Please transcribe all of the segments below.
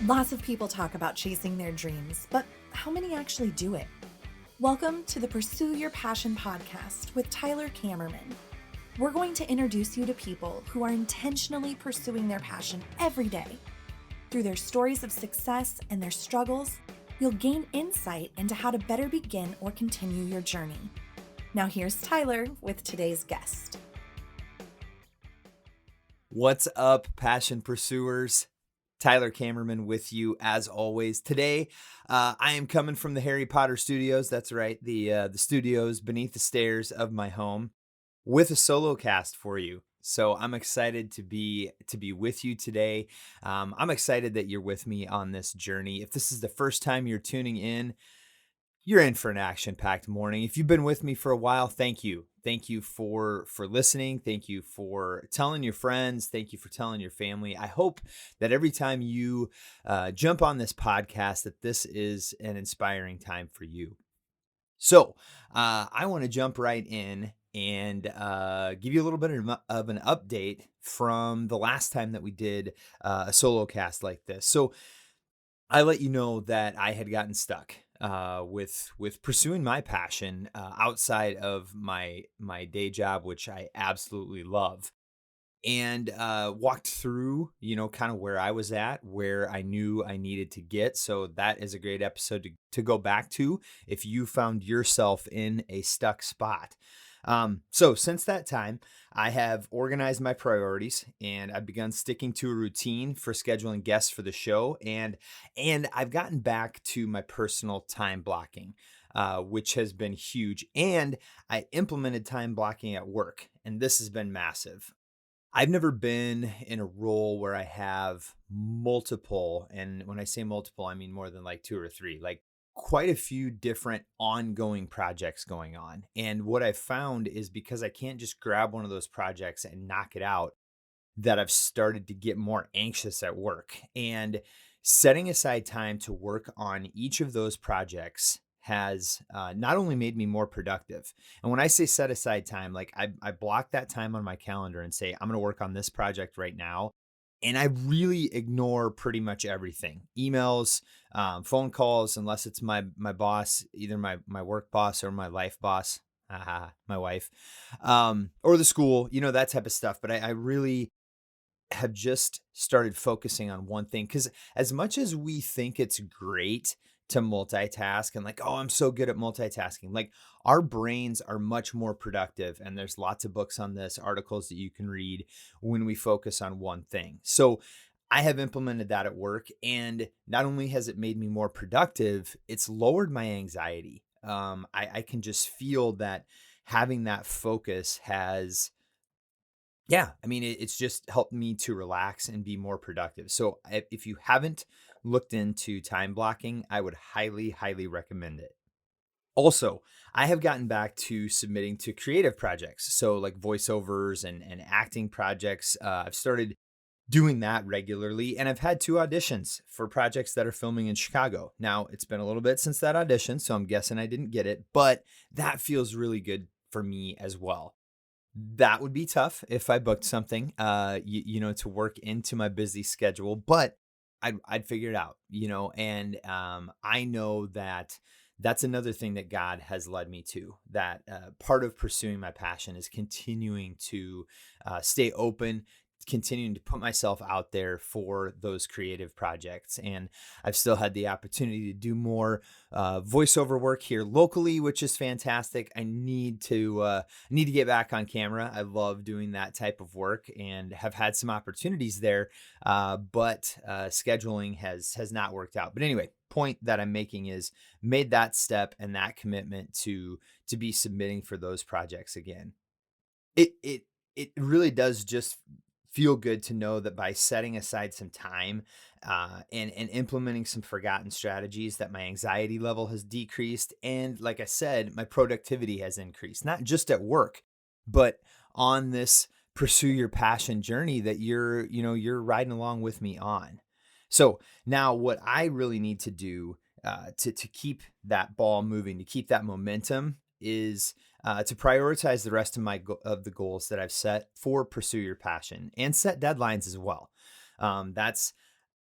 Lots of people talk about chasing their dreams, but how many actually do it? Welcome to the Pursue Your Passion podcast with Tyler Kamerman. We're going to introduce you to people who are intentionally pursuing their passion every day. Through their stories of success and their struggles, you'll gain insight into how to better begin or continue your journey. Now here's Tyler with today's guest. What's up, passion pursuers? Tyler Kamerman with you as always. Today, I am coming from the Harry Potter studios. That's right, the studios beneath the stairs of my home, with a solo cast for you. So I'm excited to be with you today. I'm excited that you're with me on this journey. If this is the first time you're tuning in, you're in for an action-packed morning. If you've been with me for a while, thank you. Thank you for listening. Thank you for telling your friends. Thank you for telling your family. I hope that every time you jump on this podcast, that this is an inspiring time for you. So I want to jump right in and give you a little bit of an update from the last time that we did a solo cast like this. So I let you know that I had gotten stuck with pursuing my passion outside of my day job, which I absolutely love, and walked through, kind of where I was at, where I knew I needed to get. So that is a great episode to go back to if you found yourself in a stuck spot. So since that time, I have organized my priorities and I've begun sticking to a routine for scheduling guests for the show. And I've gotten back to my personal time blocking, which has been huge. And I implemented time blocking at work, and this has been massive. I've never been in a role where I have multiple, and when I say multiple, I mean more than like two or three, like quite a few different ongoing projects going on. And what I found is because I can't just grab one of those projects and knock it out, that I've started to get more anxious at work. And setting aside time to work on each of those projects has not only made me more productive. And when I say set aside time, like I block that time on my calendar and say, I'm going to work on this project right now. And I really ignore pretty much everything: emails, phone calls, unless it's my boss, either my work boss or my life boss, my wife, or the school, that type of stuff. But I really have just started focusing on one thing, because as much as we think it's great to multitask and like, oh, I'm so good at multitasking, like our brains are much more productive. And there's lots of books on this, articles that you can read, when we focus on one thing. So I have implemented that at work, and not only has it made me more productive, it's lowered my anxiety. I can just feel that having that focus has, yeah, I mean, it's just helped me to relax and be more productive. So if you haven't looked into time blocking, I would highly, highly recommend it. Also, I have gotten back to submitting to creative projects. So like voiceovers and acting projects. I've started doing that regularly, and I've had 2 auditions for projects that are filming in Chicago. Now, it's been a little bit since that audition, so I'm guessing I didn't get it, but that feels really good for me as well. That would be tough if I booked something, to work into my busy schedule, but I'd figure it out, and I know that that's another thing that God has led me to, that part of pursuing my passion is continuing to stay open, continuing to put myself out there for those creative projects. And I've still had the opportunity to do more voiceover work here locally, which is fantastic. I need to get back on camera. I love doing that type of work and have had some opportunities there, but scheduling has not worked out. But anyway, point that I'm making is, made that step and that commitment to be submitting for those projects again. It really does just feel good to know that by setting aside some time and implementing some forgotten strategies, that my anxiety level has decreased. And like I said, my productivity has increased, not just at work, but on this pursue your passion journey that you're riding along with me on. So now what I really need to do to keep that ball moving, to keep that momentum, is to prioritize the rest of of the goals that I've set for pursue your passion, and set deadlines as well. That's,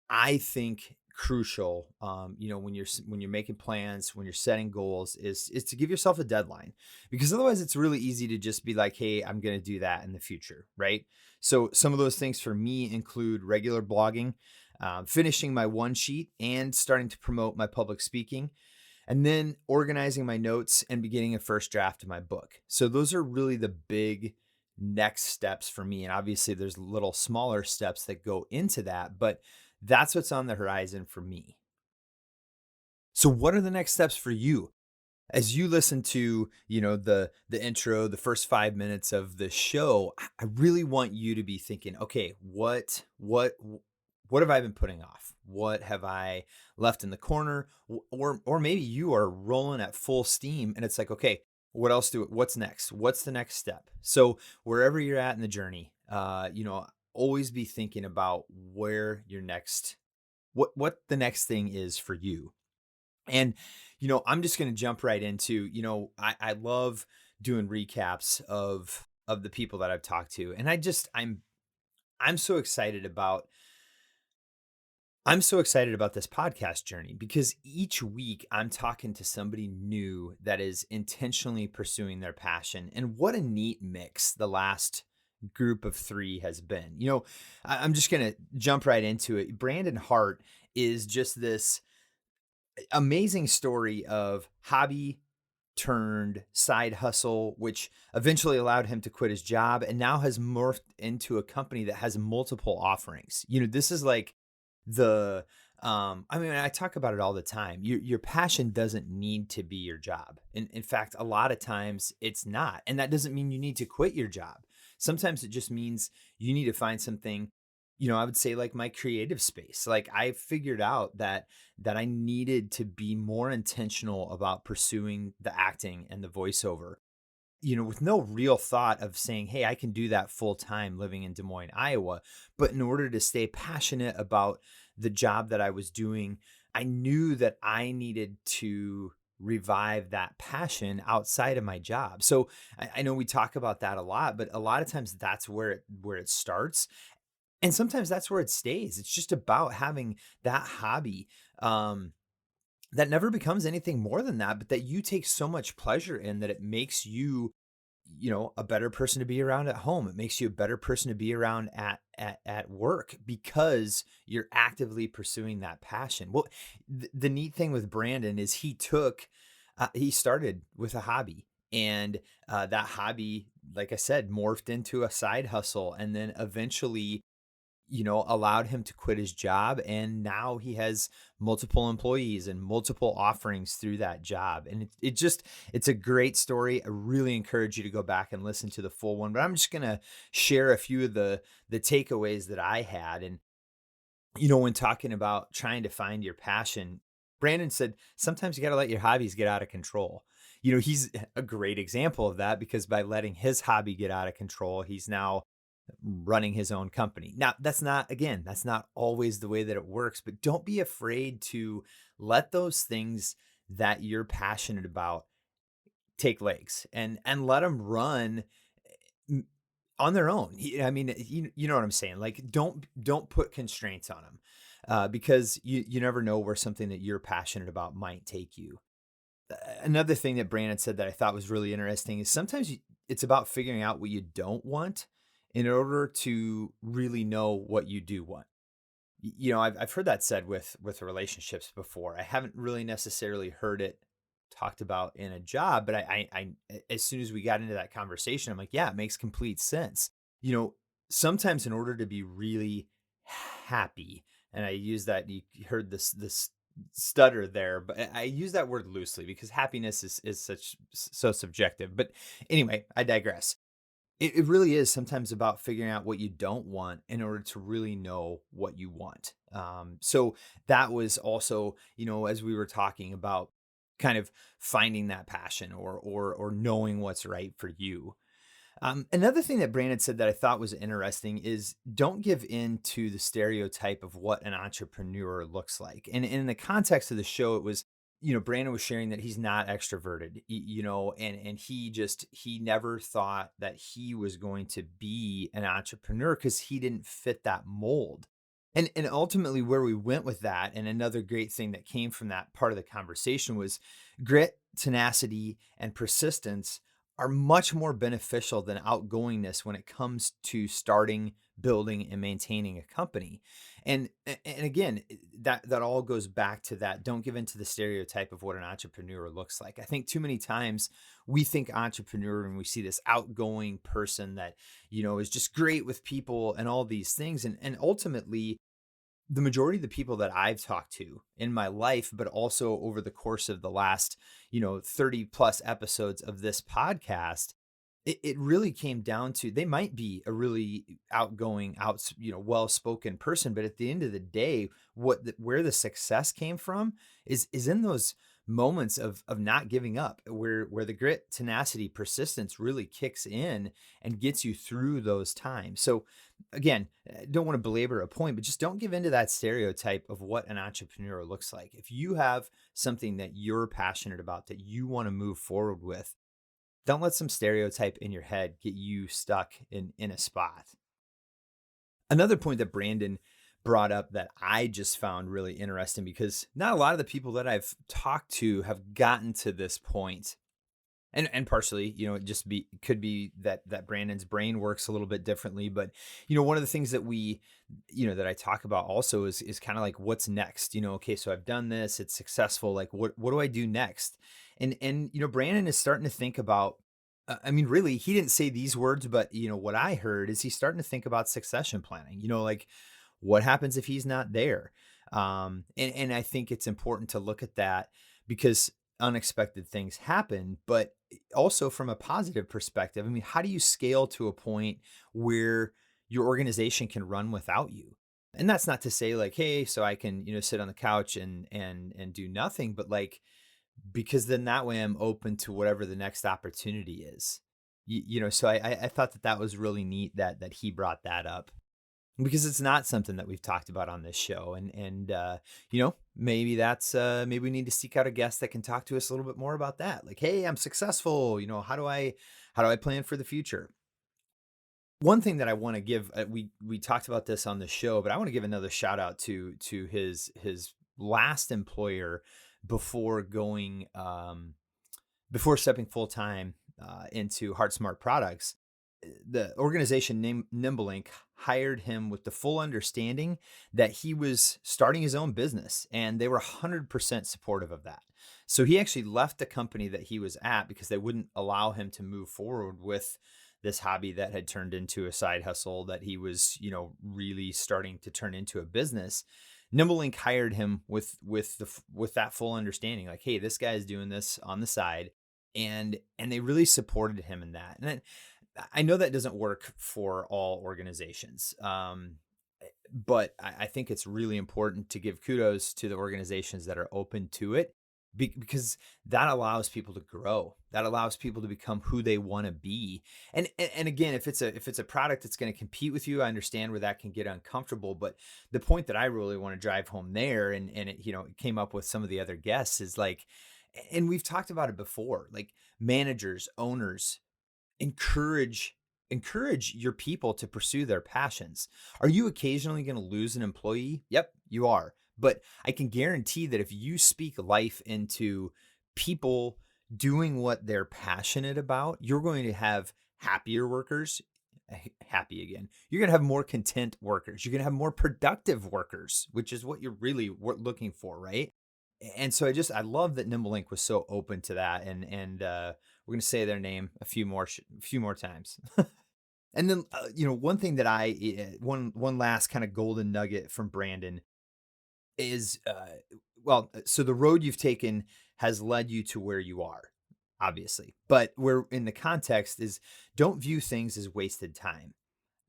I think, crucial, when you're making plans, when you're setting goals, is to give yourself a deadline, because otherwise it's really easy to just be like, hey, I'm going to do that in the future, right? So some of those things for me include regular blogging, finishing my one sheet, and starting to promote my public speaking, and then organizing my notes and beginning a first draft of my book. So those are really the big next steps for me. And obviously there's little smaller steps that go into that, but that's what's on the horizon for me. So what are the next steps for you? As you listen to, the intro, the first 5 minutes of the show, I really want you to be thinking, okay, what have I been putting off? What have I left in the corner? Or maybe you are rolling at full steam and it's like, okay, what's next? What's the next step? So wherever you're at in the journey, always be thinking about where your next what the next thing is for you. And, I'm just going to jump right into, I love doing recaps of the people that I've talked to. And I'm so excited about, this podcast journey, because each week I'm talking to somebody new that is intentionally pursuing their passion. And what a neat mix the last group of three has been. I'm just going to jump right into it. Brandon Hart is just this amazing story of hobby turned side hustle, which eventually allowed him to quit his job and now has morphed into a company that has multiple offerings. This is like the I talk about it all the time. Your passion doesn't need to be your job. In fact, a lot of times it's not. And that doesn't mean you need to quit your job. Sometimes it just means you need to find something, I would say, like my creative space. Like I figured out that I needed to be more intentional about pursuing the acting and the voiceover, with no real thought of saying, hey, I can do that full time living in Des Moines, Iowa. But in order to stay passionate about the job that I was doing, I knew that I needed to revive that passion outside of my job. So I know we talk about that a lot, but a lot of times that's where it starts. And sometimes that's where it stays. It's just about having that hobby. That never becomes anything more than that, but that you take so much pleasure in that it makes you, a better person to be around at home. It makes you a better person to be around at work, because you're actively pursuing that passion. Well, the neat thing with Brandon is he started with a hobby, and that hobby, like I said, morphed into a side hustle, and then eventually, allowed him to quit his job. And now he has multiple employees and multiple offerings through that job. And it's a great story. I really encourage you to go back and listen to the full one, but I'm just going to share a few of the takeaways that I had. And, when talking about trying to find your passion, Brandon said, sometimes you got to let your hobbies get out of control. He's a great example of that, because by letting his hobby get out of control, he's now running his own company. Now, that's not always the way that it works, but don't be afraid to let those things that you're passionate about take legs, and let them run mm, on their own. You know what I'm saying? Like, don't put constraints on them, because you never know where something that you're passionate about might take you. Another thing that Brandon said that I thought was really interesting is sometimes it's about figuring out what you don't want in order to really know what you do want. I've heard that said with relationships before. I haven't really necessarily heard it talked about in a job, but as soon as we got into that conversation, I'm like, yeah, it makes complete sense. You know, Sometimes in order to be really happy, and I use that, you heard this stutter there, but I use that word loosely because happiness is so subjective. But anyway, I digress. It really is sometimes about figuring out what you don't want in order to really know what you want. So that was also, as we were talking about kind of finding that passion, or knowing what's right for you. Another thing that Brandon said that I thought was interesting is, don't give in to the stereotype of what an entrepreneur looks like. And in the context of the show, it was, Brandon was sharing that he's not extroverted, and he never thought that he was going to be an entrepreneur because he didn't fit that mold. And ultimately where we went with that, and another great thing that came from that part of the conversation was grit, tenacity, and persistence are much more beneficial than outgoingness when it comes to starting, building, and maintaining a company. And again, that all goes back to that. Don't give in to the stereotype of what an entrepreneur looks like. I think too many times we think entrepreneur and we see this outgoing person that is just great with people and all these things, and ultimately the majority of the people that I've talked to in my life, but also over the course of the last, 30 plus episodes of this podcast, it really came down to they might be a really outgoing, well-spoken person, but at the end of the day, where the success came from is in those moments of not giving up, where the grit, tenacity, persistence really kicks in and gets you through those times. So again, don't want to belabor a point, but just don't give into that stereotype of what an entrepreneur looks like. If you have something that you're passionate about that you want to move forward with, don't let some stereotype in your head get you stuck in a spot. Another point that Brandon brought up that I just found really interesting, because not a lot of the people that I've talked to have gotten to this point. And partially, it just could be that Brandon's brain works a little bit differently. But one of the things that that I talk about also is kind of like, what's next? Okay, so I've done this, it's successful. Like, what do I do next? And Brandon is starting to think about. I mean, really, he didn't say these words, but what I heard is he's starting to think about succession planning. Like, what happens if he's not there? And I think it's important to look at that, because unexpected things happen, but also from a positive perspective. I mean, how do you scale to a point where your organization can run without you? And that's not to say like, hey, so I can, sit on the couch and do nothing, but like, because then that way I'm open to whatever the next opportunity is. So I thought that was really neat that he brought that up, because it's not something that we've talked about on this show. And maybe maybe we need to seek out a guest that can talk to us a little bit more about that. Like, hey, I'm successful, how do I plan for the future? One thing that I want to give, we talked about this on the show, but I want to give another shout out to his last employer before going before stepping full time into Heart Smart Products. The organization named Nimblelink hired him with the full understanding that he was starting his own business, and they were 100% supportive of that. So he actually left the company that he was at because they wouldn't allow him to move forward with this hobby that had turned into a side hustle that he was, really starting to turn into a business. Nimblelink hired him with that full understanding, like, hey, this guy is doing this on the side, and they really supported him in that. And I know that doesn't work for all organizations, but I think it's really important to give kudos to the organizations that are open to it, because that allows people to grow. That allows people to become who they want to be. And again, if it's a product that's going to compete with you, I understand where that can get uncomfortable. But the point that I really want to drive home there, and it came up with some of the other guests, is like, and we've talked about it before, like managers, owners, encourage your people to pursue their passions. Are you occasionally going to lose an employee? Yep, you are. But I can guarantee that if you speak life into people doing what they're passionate about, you're going to have happier workers. Happy again. You're going to have more content workers. You're going to have more productive workers, which is what you're really looking for, right? And so I love that Nimblelink was so open to that, and we're gonna say their name a few more times. And then one thing that one last kind of golden nugget from Brandon is so the road you've taken has led you to where you are, obviously, but where in the context is, don't view things as wasted time.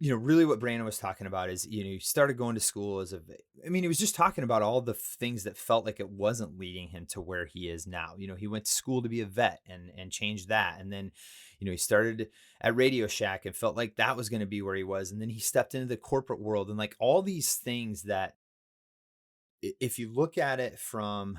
Really what Brandon was talking about is, he started going to school he was just talking about all the things that felt like it wasn't leading him to where he is now. He went to school to be a vet and changed that. And then, he started at Radio Shack and felt like that was going to be where he was. And then he stepped into the corporate world, and like all these things that if you look at it from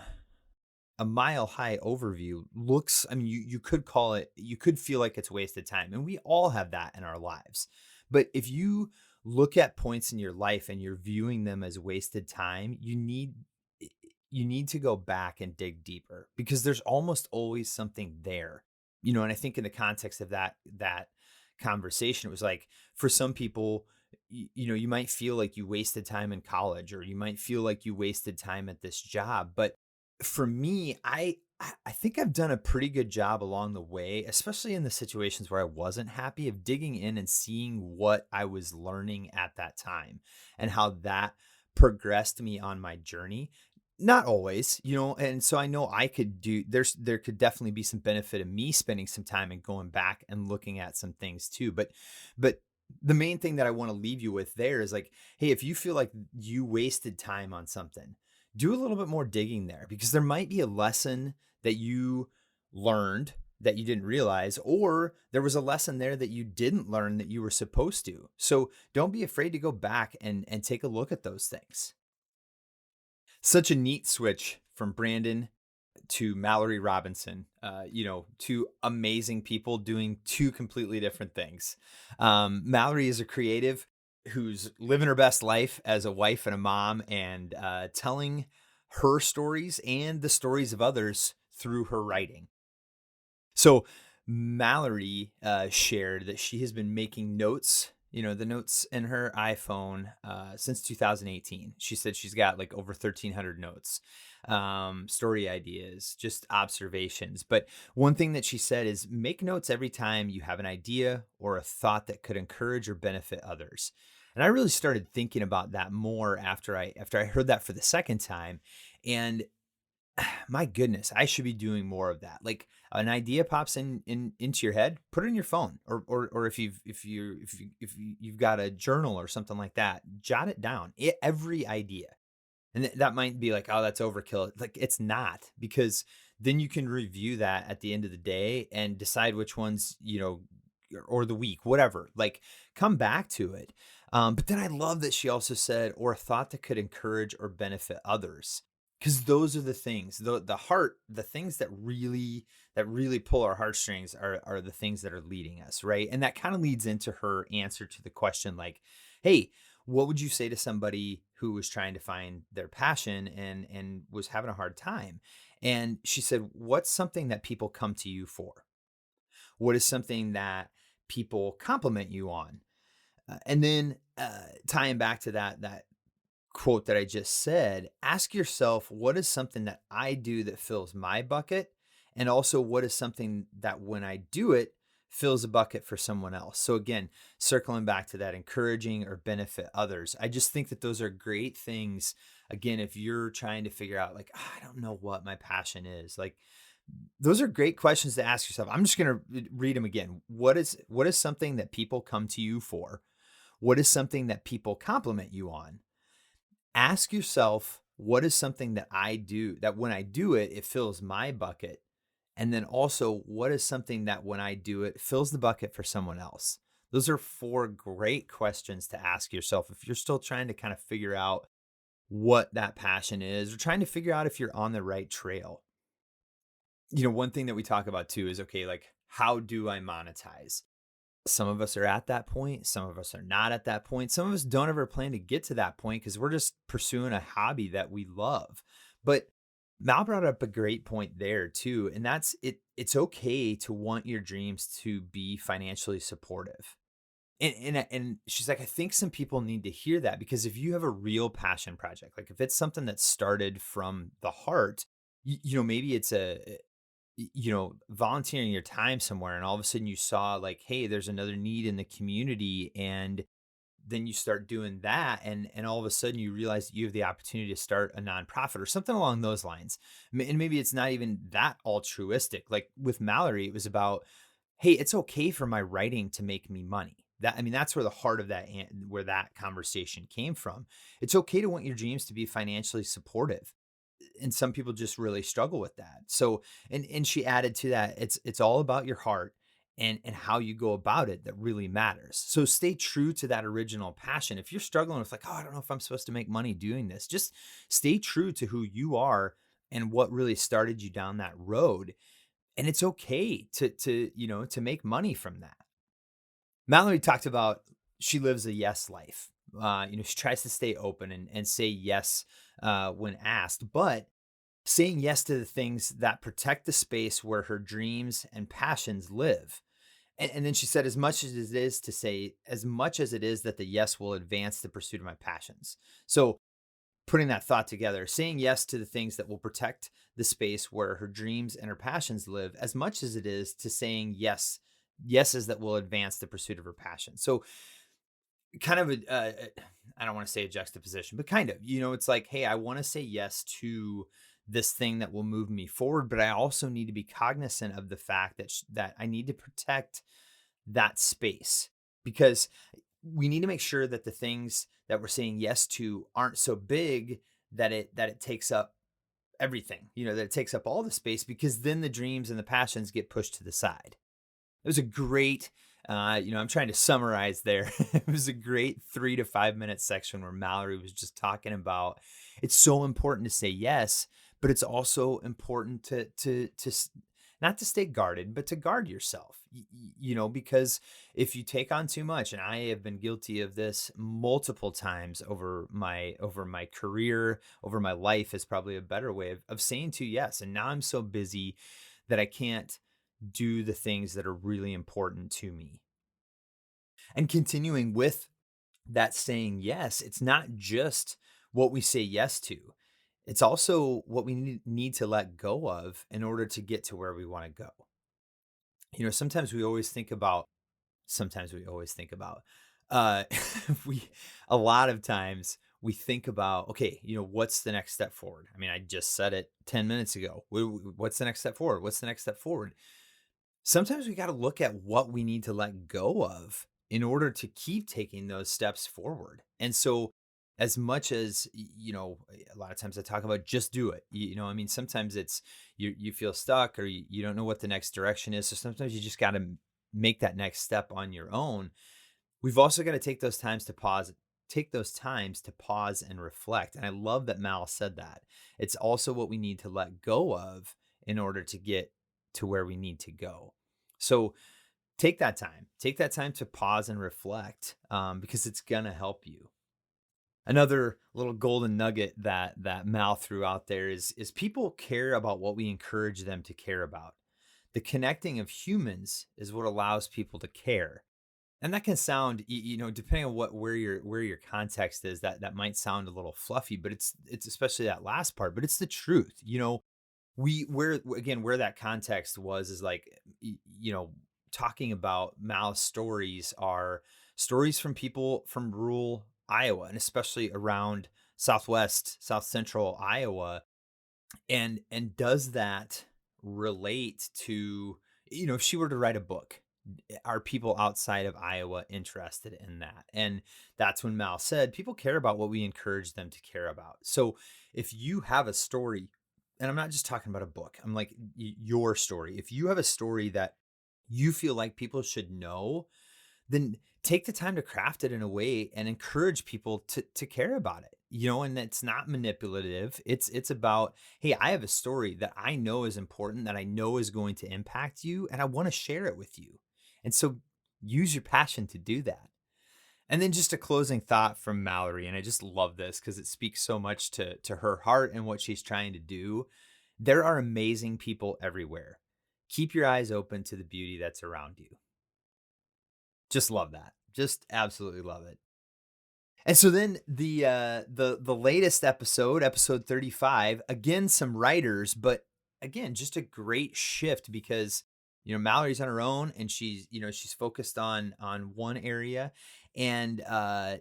a mile high overview looks, I mean, you could call it, you could feel like it's wasted time. And we all have that in our lives. But if you look at points in your life and you're viewing them as wasted time, you need to go back and dig deeper because there's almost always something there. And I think in the context of that conversation, it was like for some people, you might feel like you wasted time in college or you might feel like you wasted time at this job. But for me, I think I've done a pretty good job along the way, especially in the situations where I wasn't happy, of digging in and seeing what I was learning at that time and how that progressed me on my journey. Not always, and so I know there could definitely be some benefit of me spending some time and going back and looking at some things too. But the main thing that I want to leave you with there is like, hey, if you feel like you wasted time on something, do a little bit more digging there because there might be a lesson that you learned that you didn't realize, or there was a lesson there that you didn't learn that you were supposed to. So don't be afraid to go back and take a look at those things. Such a neat switch from Brandon to Mallory Robinson, two amazing people doing two completely different things. Mallory is a creative who's living her best life as a wife and a mom and telling her stories and the stories of others through her writing. So Mallory shared that she has been making notes, the notes in her iPhone since 2018. She said she's got like over 1,300 notes, story ideas, just observations. But one thing that she said is make notes every time you have an idea or a thought that could encourage or benefit others. And I really started thinking about that more after I heard that for the second time. And my goodness, I should be doing more of that. Like an idea pops into your head, put it in your phone, or if you've got a journal or something like that, jot it down. Every idea, and that might be like, oh, that's overkill. Like it's not, because then you can review that at the end of the day and decide which ones, or the week, whatever. Like come back to it. But then I love that she also said, or a thought that could encourage or benefit others. Because those are the things, the heart, the things that really pull our heartstrings are the things that are leading us, right? And that kind of leads into her answer to the question, like, hey, what would you say to somebody who was trying to find their passion and was having a hard time? And she said, what's something that people come to you for? What is something that people compliment you on? And then tying back to that quote that I just said, ask yourself, what is something that I do that fills my bucket? And also, what is something that when I do it, fills a bucket for someone else? So, again, circling back to that, encouraging or benefit others. I just think that those are great things. Again, if you're trying to figure out, like, I don't know what my passion is, like, those are great questions to ask yourself. I'm just going to read them again. What is something that people come to you for? What is something that people compliment you on? Ask yourself, what is something that I do that when I do it, it fills my bucket? And then also, what is something that when I do it, fills the bucket for someone else? Those are four great questions to ask yourself if you're still trying to kind of figure out what that passion is or trying to figure out if you're on the right trail. One thing that we talk about too is, okay, like, how do I monetize? Some of us are at that point. Some of us are not at that point. Some of us don't ever plan to get to that point because we're just pursuing a hobby that we love. But Mal brought up a great point there too. And that's it. It's okay to want your dreams to be financially supportive. And she's like, I think some people need to hear that because if you have a real passion project, like if it's something that started from the heart, maybe it's volunteering your time somewhere and all of a sudden you saw like, hey, there's another need in the community, and then you start doing that and all of a sudden you realize that you have the opportunity to start a nonprofit or something along those lines. And maybe it's not even that altruistic. Like with Mallory, it was about, hey, it's okay for my writing to make me money. That's where the heart of where that conversation came from. It's okay to want your dreams to be financially supportive, and some people just really struggle with that. So, and she added to that, it's all about your heart and how you go about it that really matters. So stay true to that original passion. If you're struggling with like, oh, I don't know if I'm supposed to make money doing this, just stay true to who you are and what really started you down that road. And it's okay to make money from that. Mallory talked about she lives a yes life. She tries to stay open and say yes when asked, but saying yes to the things that protect the space where her dreams and passions live. And then she said, as much as it is that the yes will advance the pursuit of my passions. So putting that thought together, saying yes to the things that will protect the space where her dreams and her passions live, as much as it is to saying yeses that will advance the pursuit of her passion. So kind of I don't want to say a juxtaposition, but kind of, it's like, hey, I want to say yes to this thing that will move me forward, but I also need to be cognizant of the fact that I need to protect that space, because we need to make sure that the things that we're saying yes to aren't so big that it takes up everything, that it takes up all the space, because then the dreams and the passions get pushed to the side. It was a great, I'm trying to summarize there. It was a great 3 to 5 minute section where Mallory was just talking about it's so important to say yes, but it's also important not to stay guarded, but to guard yourself. Because if you take on too much, and I have been guilty of this multiple times over my career, over my life is probably a better way of saying to yes. And now I'm so busy that I can't do the things that are really important to me. And continuing with that saying yes, it's not just what we say yes to, it's also what we need to let go of in order to get to where we want to go. Sometimes we always think about, uh, we, a lot of times we think about, okay, what's the next step forward? I mean, I just said it 10 minutes ago. What's the next step forward? What's the next step forward? Sometimes we got to look at what we need to let go of in order to keep taking those steps forward. And so, as much as a lot of times I talk about just do it. I mean, sometimes it's you feel stuck, or you don't know what the next direction is. So sometimes you just got to make that next step on your own. We've also got to take those times to pause and reflect. And I love that Mal said that. It's also what we need to let go of in order to get to where we need to go. So take that time to pause and reflect, because it's going to help you. Another little golden nugget that Mal threw out there is people care about what we encourage them to care about. The connecting of humans is what allows people to care. And that can sound, depending on where your context is, that might sound a little fluffy, but it's especially that last part, but it's the truth. Where that context was is like, talking about Mal's stories are stories from people from rural Iowa, and especially around South Central Iowa. And does that relate to, if she were to write a book, are people outside of Iowa interested in that? And that's when Mal said, people care about what we encourage them to care about. So if you have a story, and I'm not just talking about a book, I'm like your story. If you have a story that you feel like people should know, then take the time to craft it in a way and encourage people to care about it. And it's not manipulative. It's about, hey, I have a story that I know is important, that I know is going to impact you, and I want to share it with you. And so use your passion to do that. And then just a closing thought from Mallory, and I just love this because it speaks so much to her heart and what she's trying to do. There are amazing people everywhere. Keep your eyes open to the beauty that's around you. Just love that. Just absolutely love it. And so then the latest episode 35, again some writers, but again just a great shift, because Mallory's on her own, and she's focused on one area, and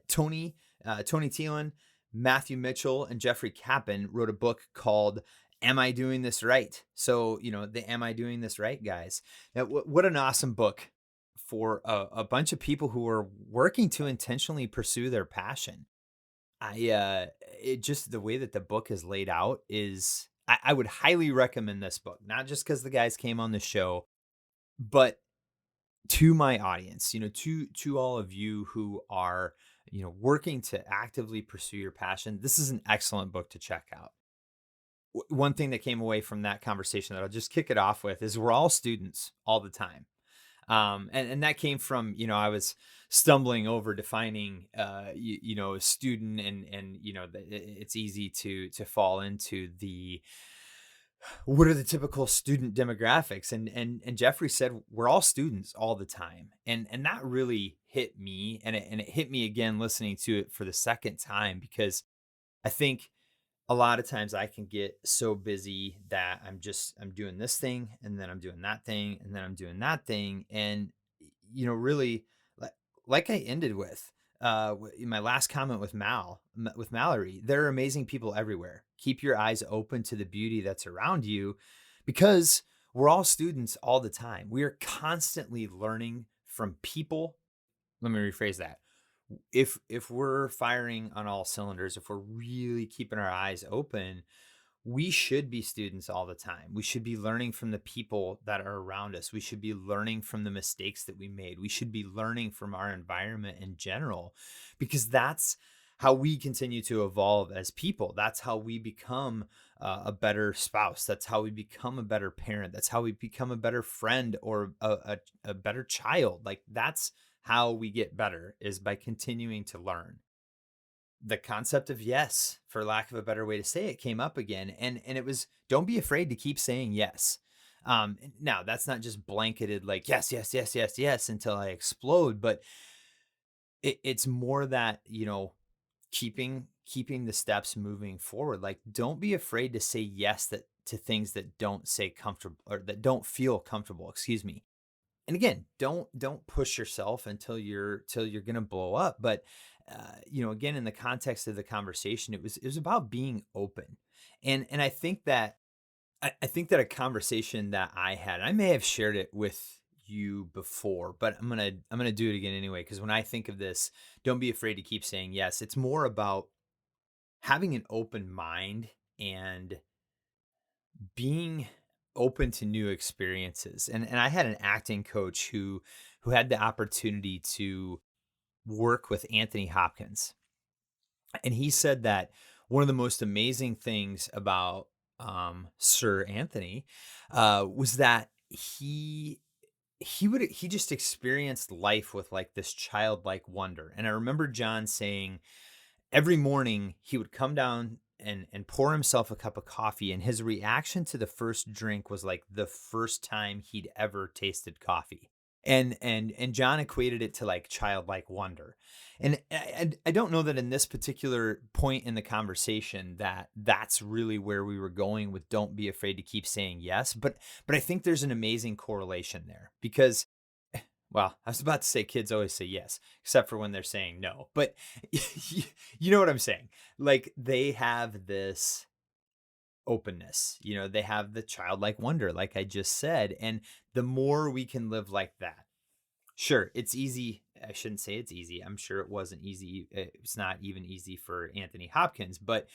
Tony Thielen, Matthew Mitchell, and Jeffrey Kaplan wrote a book called Am I Doing This Right? So, the Am I Doing This Right guys. Now, what an awesome book for a bunch of people who are working to intentionally pursue their passion. It just, the way that the book is laid out is, I would highly recommend this book, not just because the guys came on the show, but to my audience, to all of you who are, working to actively pursue your passion. This is an excellent book to check out. One thing that came away from that conversation that I'll just kick it off with is we're all students all the time. And that came from, I was stumbling over defining, a student, and it's easy to fall into the what are the typical student demographics, and Jeffrey said we're all students all the time, and that really hit me, and it hit me again listening to it for the second time, because I think a lot of times I can get so busy that I'm doing this thing, and then I'm doing that thing, and then I'm doing that thing. And really, like I ended with in my last comment with with Mallory, there are amazing people everywhere. Keep your eyes open to the beauty that's around you, because we're all students all the time. We are constantly learning from people. Let me rephrase that. If we're firing on all cylinders, if we're really keeping our eyes open, we should be students all the time. We should be learning from the people that are around us. We should be learning from the mistakes that we made. We should be learning from our environment in general, because that's how we continue to evolve as people. That's how we become a better spouse. That's how we become a better parent. That's how we become a better friend, or a better child. Like, that's how we get better, is by continuing to learn. The concept of yes, for lack of a better way to say it, came up again. And it was, don't be afraid to keep saying yes. Now that's not just blanketed like yes, yes, yes, yes, yes until I explode, but it's more that, keeping the steps moving forward. Like, don't be afraid to say yes that to things that don't say comfortable, or that don't feel comfortable, excuse me. And again, don't push yourself until you're gonna blow up. But again, in the context of the conversation, it was about being open. And I think that a conversation that I had, I may have shared it with you before, but I'm gonna do it again anyway, because when I think of this, don't be afraid to keep saying yes. It's more about having an open mind, and being open to new experiences. And I had an acting coach who had the opportunity to work with Anthony Hopkins. And he said that one of the most amazing things about Sir Anthony was that he just experienced life with like this childlike wonder. And I remember John saying every morning he would come down and pour himself a cup of coffee, and his reaction to the first drink was like the first time he'd ever tasted coffee. And John equated it to like childlike wonder. And I don't know that in this particular point in the conversation that that's really where we were going with don't be afraid to keep saying yes, but I think there's an amazing correlation there, because well, I was about to say kids always say yes, except for when they're saying no. But you know what I'm saying? Like, they have this openness, they have the childlike wonder, like I just said. And the more we can live like that, sure, it's easy. I shouldn't say it's easy. I'm sure it wasn't easy. It's not even easy for Anthony Hopkins, but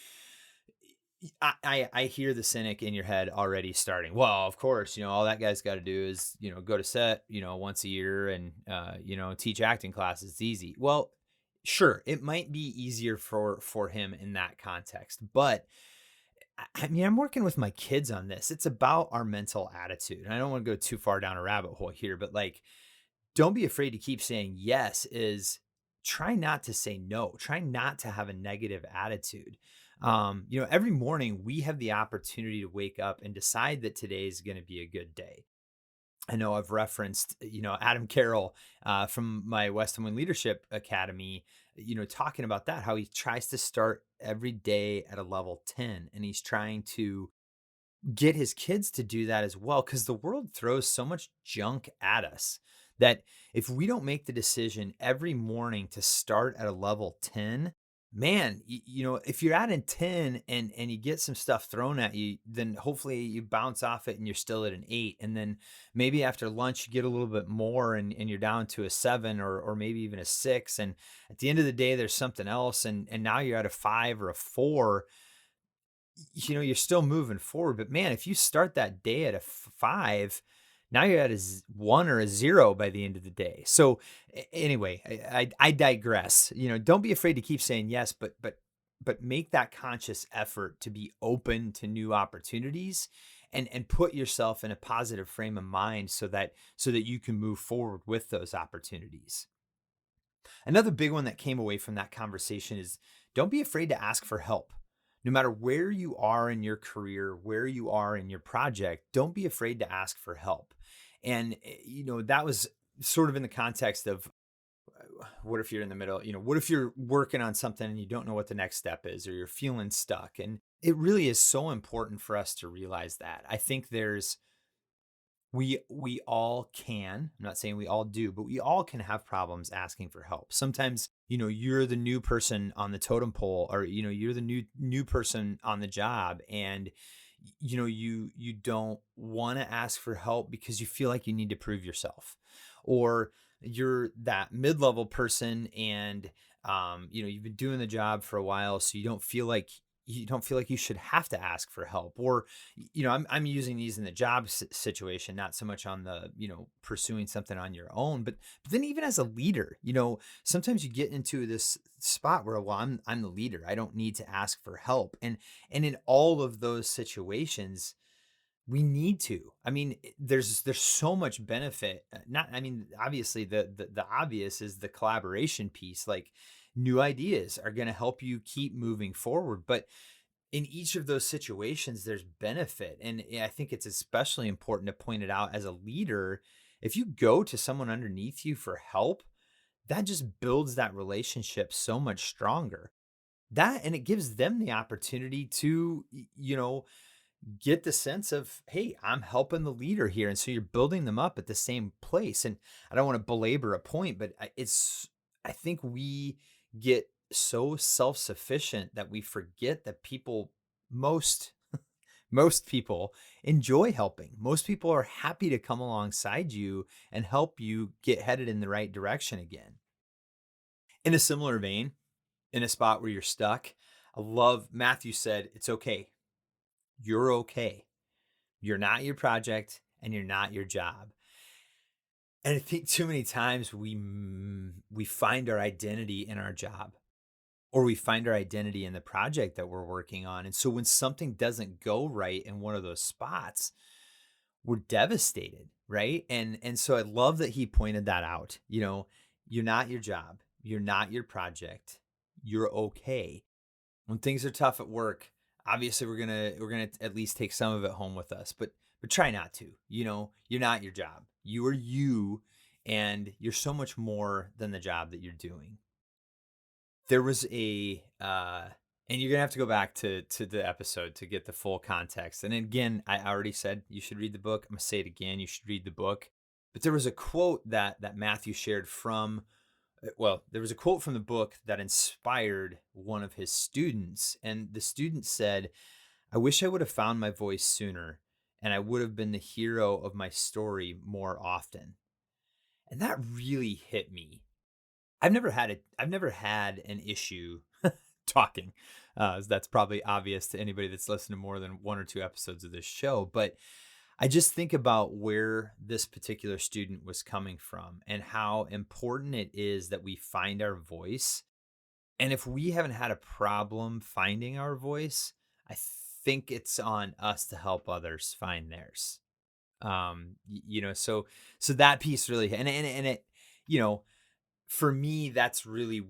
I hear the cynic in your head already starting. Well, of course, all that guy's got to do is, go to set, once a year, and, teach acting classes. It's easy. Well, sure, it might be easier for him in that context, but I mean, I'm working with my kids on this. It's about our mental attitude. And I don't want to go too far down a rabbit hole here, but like, don't be afraid to keep saying yes. Is try not to say no. Try not to have a negative attitude. Every morning we have the opportunity to wake up and decide that today is going to be a good day. I know I've referenced, Adam Carroll from my West Des Moines Leadership Academy, talking about that, how he tries to start every day at a level 10, and he's trying to get his kids to do that as well, because the world throws so much junk at us that if we don't make the decision every morning to start at a level 10, man, if you're at a 10 and you get some stuff thrown at you, then hopefully you bounce off it and you're still at an 8. And then maybe after lunch you get a little bit more, and you're down to a 7, or maybe even a 6. And at the end of the day, there's something else. And now you're at a 5 or a 4. You're still moving forward, but man, if you start that day at a 5, now you're at a 1 or a 0 by the end of the day. So anyway, I digress. Don't be afraid to keep saying yes, but make that conscious effort to be open to new opportunities, and put yourself in a positive frame of mind so that you can move forward with those opportunities. Another big one that came away from that conversation is don't be afraid to ask for help. No matter where you are in your career, where you are in your project, don't be afraid to ask for help. And, that was sort of in the context of what if you're in the middle, what if you're working on something and you don't know what the next step is, or you're feeling stuck? And it really is so important for us to realize that. I think we all can, I'm not saying we all do, but we all can have problems asking for help. Sometimes, you're the new person on the totem pole, or you're the new person on the job, and you don't want to ask for help because you feel like you need to prove yourself. Or you're that mid-level person, and you've been doing the job for a while, so you don't feel like you should have to ask for help. Or I'm using these in the job situation, not so much on the pursuing something on your own, but then even as a leader, sometimes you get into this spot where, well, I'm the leader, I don't need to ask for help. And in all of those situations, we need to. I mean, there's so much benefit. Not, I mean, obviously the obvious is the collaboration piece. Like, new ideas are going to help you keep moving forward, but in each of those situations, there's benefit. And I think it's especially important to point it out as a leader. If you go to someone underneath you for help, that just builds that relationship so much stronger. And it gives them the opportunity to, get the sense of, hey, I'm helping the leader here. And so you're building them up at the same place. And I don't want to belabor a point, but I think we get so self-sufficient that we forget that most, most people enjoy helping. Most people are happy to come alongside you and help you get headed in the right direction again. In a similar vein, in a spot where you're stuck, I love Matthew said, it's okay. You're okay. You're not your project and you're not your job. And I think too many times we find our identity in our job, or we find our identity in the project that we're working on. And so when something doesn't go right in one of those spots, we're devastated, right? And so I love that he pointed that out. You're not your job, you're not your project. You're okay. When things are tough at work, obviously we're gonna at least take some of it home with us, but try not to. You're not your job. You are you, and you're so much more than the job that you're doing. There was and you're gonna have to go back to the episode to get the full context. And again, I already said you should read the book. I'm gonna say it again. You should read the book. But there was a quote that Matthew shared from there was a quote from the book that inspired one of his students. And the student said, I wish I would have found my voice sooner, and I would have been the hero of my story more often. And that really hit me. I've never had an issue talking. That's probably obvious to anybody that's listened to more than one or two episodes of this show. But I just think about where this particular student was coming from and how important it is that we find our voice. And if we haven't had a problem finding our voice, I think it's on us to help others find theirs. So that piece really, and it, you know, for me, that's really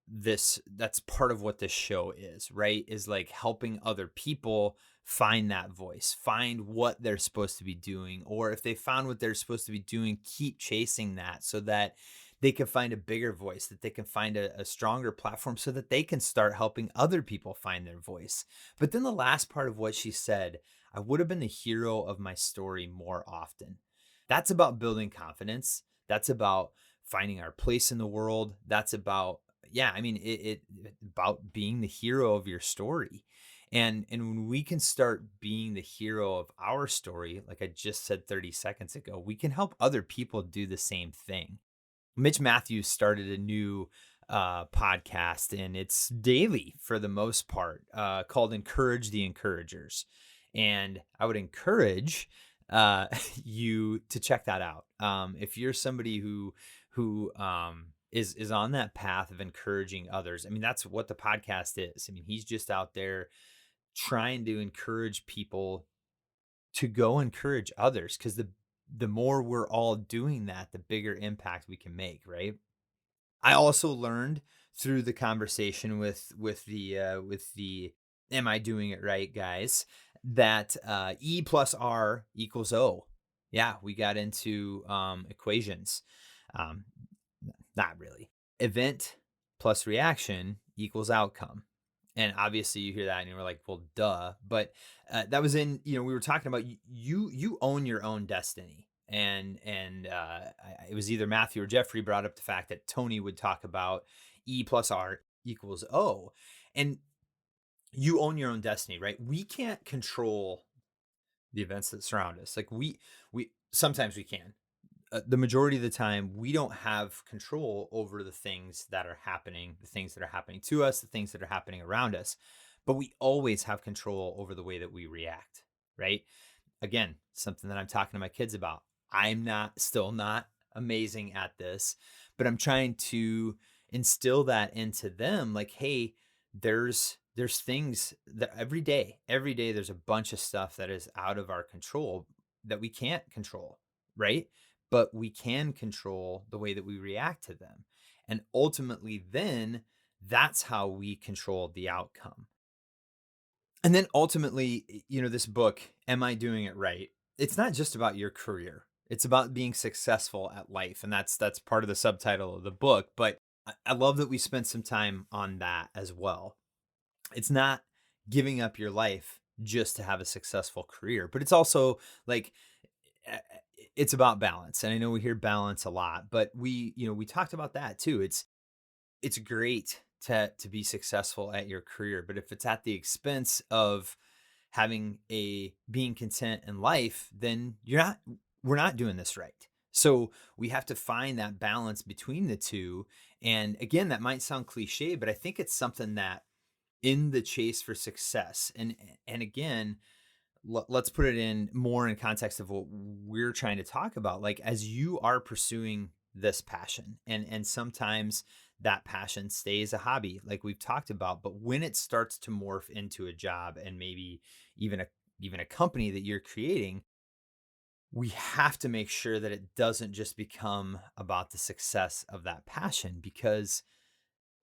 that's part of what this show is, right? Is like helping other people find that voice, find what they're supposed to be doing, or if they found what they're supposed to be doing, keep chasing that so that they can find a bigger voice, that they can find a stronger platform so that they can start helping other people find their voice. But then the last part of what she said, I would have been the hero of my story more often. That's about building confidence. That's about finding our place in the world. That's about, yeah, I mean, it about being the hero of your story. And when we can start being the hero of our story, like I just said 30 seconds ago, we can help other people do the same thing. Mitch Matthews started a new podcast, and it's daily for the most part, called Encourage the Encouragers. And I would encourage you to check that out. If you're somebody who is on that path of encouraging others, I mean, that's what the podcast is. I mean, he's just out there trying to encourage people to go encourage others, because the more we're all doing that, the bigger impact we can make, right? I also learned through the conversation with the "Am I doing it right?" guys, that E plus R equals O. Yeah, we got into equations. Um, Not really. Event plus reaction equals outcome. And obviously you hear that and you're like, well, duh. But that was in, we were talking about you own your own destiny. It was either Matthew or Jeffrey brought up the fact that Tony would talk about E plus R equals O. And you own your own destiny, right? We can't control the events that surround us. Like we sometimes we can, the majority of the time, we don't have control over the things that are happening, the things that are happening to us, the things that are happening around us. But we always have control over the way that we react, right? Again, something that I'm talking to my kids about. Still not amazing at this, but I'm trying to instill that into them. Like, hey, there's things that every day there's a bunch of stuff that is out of our control that we can't control, right? But we can control the way that we react to them. And ultimately, then that's how we control the outcome. And then ultimately, this book, Am I Doing It Right? It's not just about your career. It's about being successful at life. And that's part of the subtitle of the book. But I love that we spent some time on that as well. It's not giving up your life just to have a successful career, but it's also like eh, it's about balance. And I know we hear balance a lot, but we talked about that too. It's great to be successful at your career, but if it's at the expense of having a being content in life, then we're not doing this right. So we have to find that balance between the two. And again, that might sound cliche, but I think it's something that in the chase for success, and again, let's put it in more in context of what we're trying to talk about. Like, as you are pursuing this passion, and sometimes that passion stays a hobby like we've talked about, but when it starts to morph into a job and maybe even a company that you're creating, we have to make sure that it doesn't just become about the success of that passion, because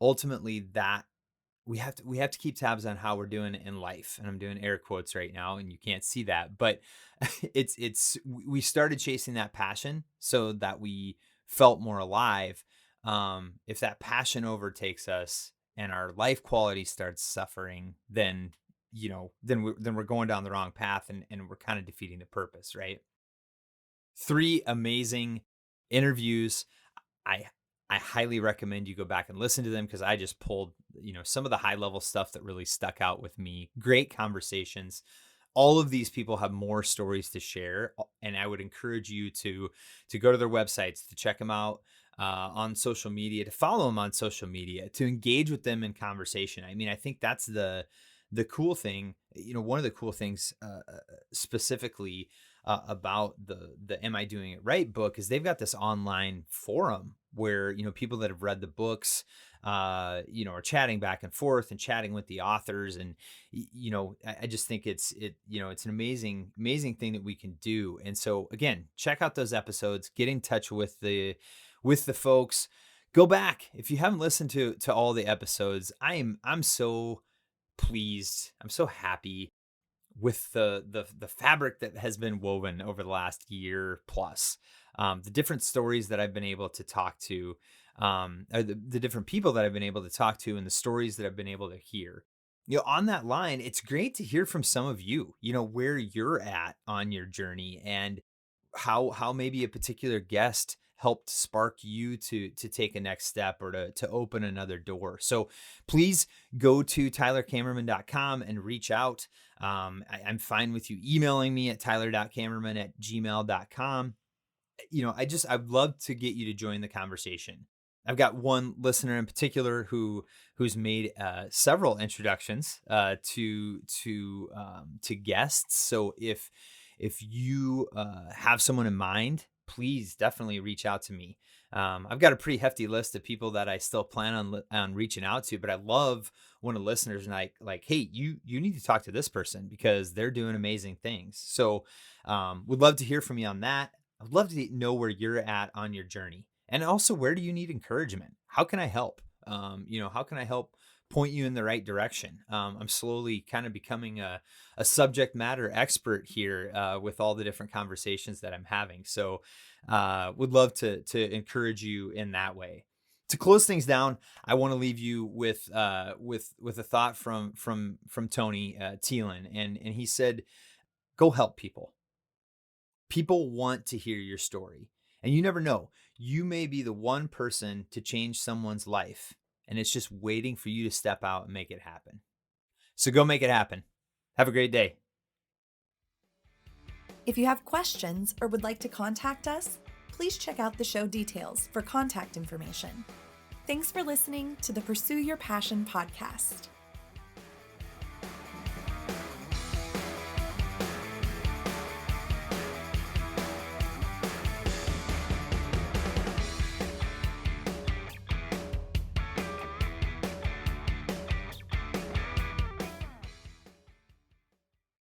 ultimately that we have to keep tabs on how we're doing in life. And I'm doing air quotes right now and you can't see that, but we started chasing that passion so that we felt more alive. If that passion overtakes us and our life quality starts suffering, then then we're going down the wrong path, and we're kind of defeating the purpose, right? Three amazing interviews. I I highly recommend you go back and listen to them, because I just pulled, some of the high level stuff that really stuck out with me. Great conversations. All of these people have more stories to share, and I would encourage you to go to their websites, to check them out on social media, to follow them on social media, to engage with them in conversation. I mean, I think that's the cool thing. One of the cool things specifically about the Am I Doing It Right book is they've got this online forum where people that have read the books are chatting back and forth and chatting with the authors. And I just think it's an amazing thing that we can do. And so again, check out those episodes, get in touch with the folks. Go back if you haven't listened to all the episodes. I'm so pleased, I'm so happy with the fabric that has been woven over the last year plus. The different stories that I've been able to talk to, or the different people that I've been able to talk to, and the stories that I've been able to hear. On that line, it's great to hear from some of you, where you're at on your journey, and how maybe a particular guest helped spark you to take a next step, or to open another door. So please go to tylerkamerman.com and reach out. I'm fine with you emailing me at tyler.kamerman@gmail.com. I'd love to get you to join the conversation. I've got one listener in particular who's made several introductions to guests. So if you have someone in mind, please definitely reach out to me. I've got a pretty hefty list of people that I still plan on reaching out to, but I love when a listener's like, hey, you need to talk to this person because they're doing amazing things. So, would love to hear from you on that. I'd love to know where you're at on your journey, and also where do you need encouragement? How can I help? How can I help point you in the right direction? I'm slowly kind of becoming a subject matter expert here with all the different conversations that I'm having. So, would love to encourage you in that way. To close things down, I want to leave you with a thought from Tony Thielen, and he said, "Go help people. People want to hear your story, and you never know. You may be the one person to change someone's life, and it's just waiting for you to step out and make it happen. So go make it happen. Have a great day." If you have questions or would like to contact us, please check out the show details for contact information. Thanks for listening to the Pursue Your Passion podcast.